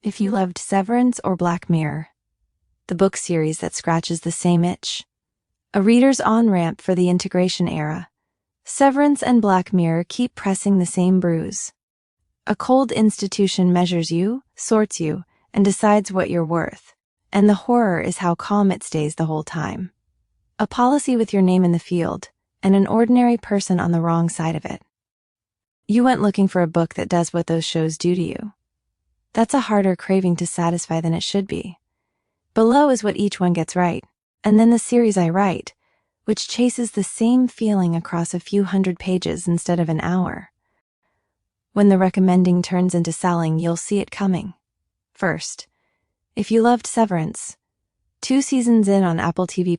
If you loved Severance or Black Mirror, the book series that scratches the same itch, a reader's on-ramp for the integration era, Severance and Black Mirror keep pressing the same bruise. A cold institution measures you, sorts you, and decides what you're worth. And the horror is how calm it stays the whole time. A policy with your name in the field, and an ordinary person on the wrong side of it. You went looking for a book that does what those shows do to you. That's a harder craving to satisfy than it should be. Below is what each one gets right, and then the series I write, which chases the same feeling across a few hundred pages instead of an hour. When the recommending turns into selling, you'll see it coming. First, if you loved Severance, 2 seasons in on Apple TV+,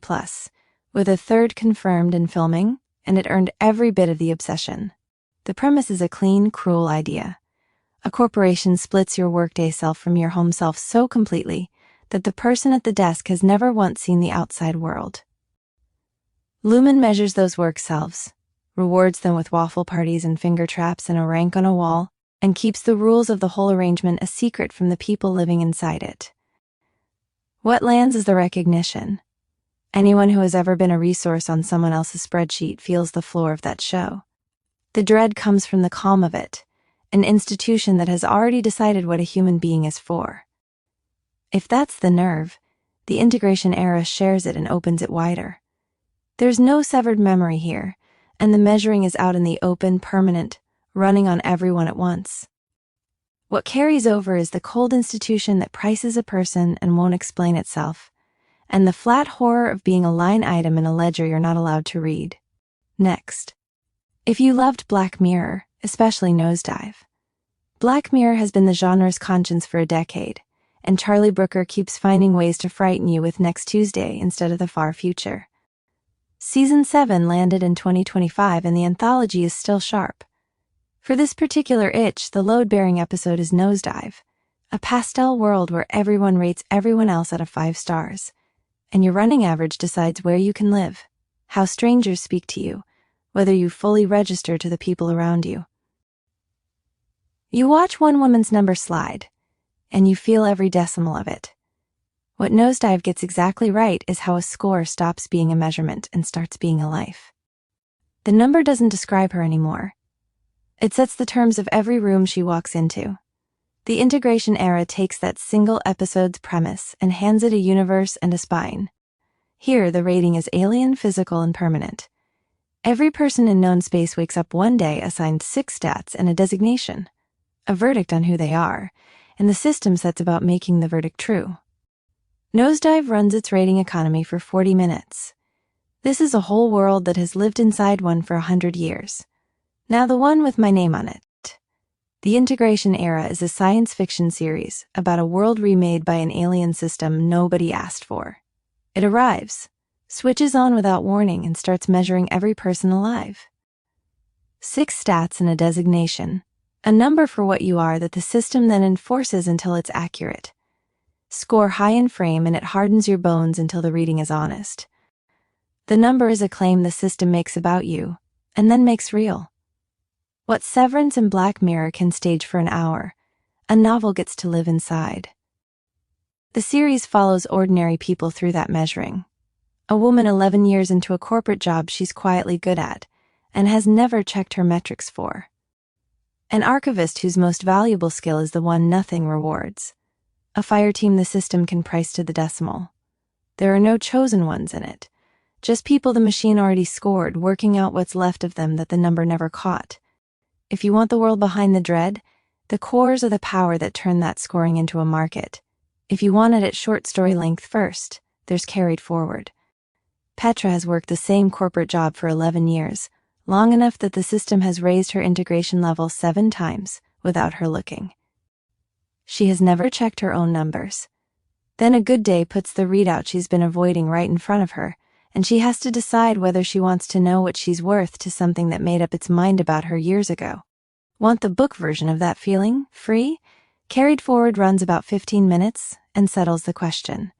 with a 3rd confirmed in filming, and it earned every bit of the obsession. The premise is a clean, cruel idea. A corporation splits your workday self from your home self so completely that the person at the desk has never once seen the outside world. Lumen measures those work selves, rewards them with waffle parties and finger traps and a rank on a wall, and keeps the rules of the whole arrangement a secret from the people living inside it. What lands is the recognition. Anyone who has ever been a resource on someone else's spreadsheet feels the floor of that show. The dread comes from the calm of it, an institution that has already decided what a human being is for. If that's the nerve, the integration era shares it and opens it wider. There's no severed memory here, and the measuring is out in the open, permanent, running on everyone at once. What carries over is the cold institution that prices a person and won't explain itself, and the flat horror of being a line item in a ledger you're not allowed to read. Next. If you loved Black Mirror, especially Nosedive. Black Mirror has been the genre's conscience for a decade, and Charlie Brooker keeps finding ways to frighten you with Next Tuesday instead of the far future. Season 7 landed in 2025 and the anthology is still sharp. For this particular itch, the load-bearing episode is Nosedive, a pastel world where everyone rates everyone else out of 5 stars, and your running average decides where you can live, how strangers speak to you, whether you fully register to the people around you. You watch one woman's number slide, and you feel every decimal of it. What Nosedive gets exactly right is how a score stops being a measurement and starts being a life. The number doesn't describe her anymore. It sets the terms of every room she walks into. The integration era takes that single episode's premise and hands it a universe and a spine. Here, the rating is alien, physical, and permanent. Every person in known space wakes up one day assigned 6 stats and a designation, a verdict on who they are, and the system sets about making the verdict true. Nosedive runs its rating economy for 40 minutes. This is a whole world that has lived inside one for 100 years. Now the one with my name on it. The Integration Era is a science fiction series about a world remade by an alien system nobody asked for. It arrives, switches on without warning, and starts measuring every person alive. 6 stats and a designation, a number for what you are that the system then enforces until it's accurate. Score high in frame and it hardens your bones until the reading is honest. The number is a claim the system makes about you, and then makes real. What Severance and Black Mirror can stage for an hour, a novel gets to live inside. The series follows ordinary people through that measuring. A woman 11 years into a corporate job she's quietly good at, and has never checked her metrics for. An archivist whose most valuable skill is the one nothing rewards. A fire team the system can price to the decimal. There are no chosen ones in it, just people the machine already scored, working out what's left of them that the number never caught. If you want the world behind the dread, the cores are the power that turn that scoring into a market. If you want it at short story length first, there's Carried Forward. Petra has worked the same corporate job for 11 years, long enough that the system has raised her integration level 7 times without her looking. She has never checked her own numbers. Then a good day puts the readout she's been avoiding right in front of her, and she has to decide whether she wants to know what she's worth to something that made up its mind about her years ago. Want the book version of that feeling, free? Carried Forward runs about 15 minutes and settles the question.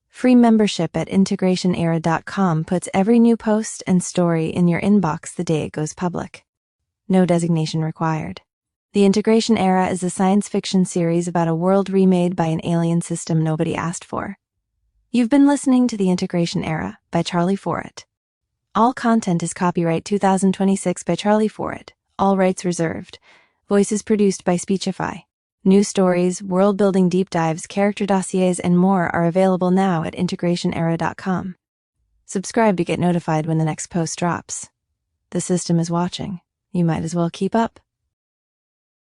Free membership at integrationera.com puts every new post and story in your inbox the day it goes public. No designation required. The Integration Era is a science fiction series about a world remade by an alien system nobody asked for. You've been listening to The Integration Era by Charlie Forrett. All content is copyright 2026 by Charlie Forrett, all rights reserved. Voices produced by Speechify. New stories, world-building deep dives, character dossiers, and more are available now at integrationera.com. Subscribe to get notified when the next post drops. The system is watching. You might as well keep up.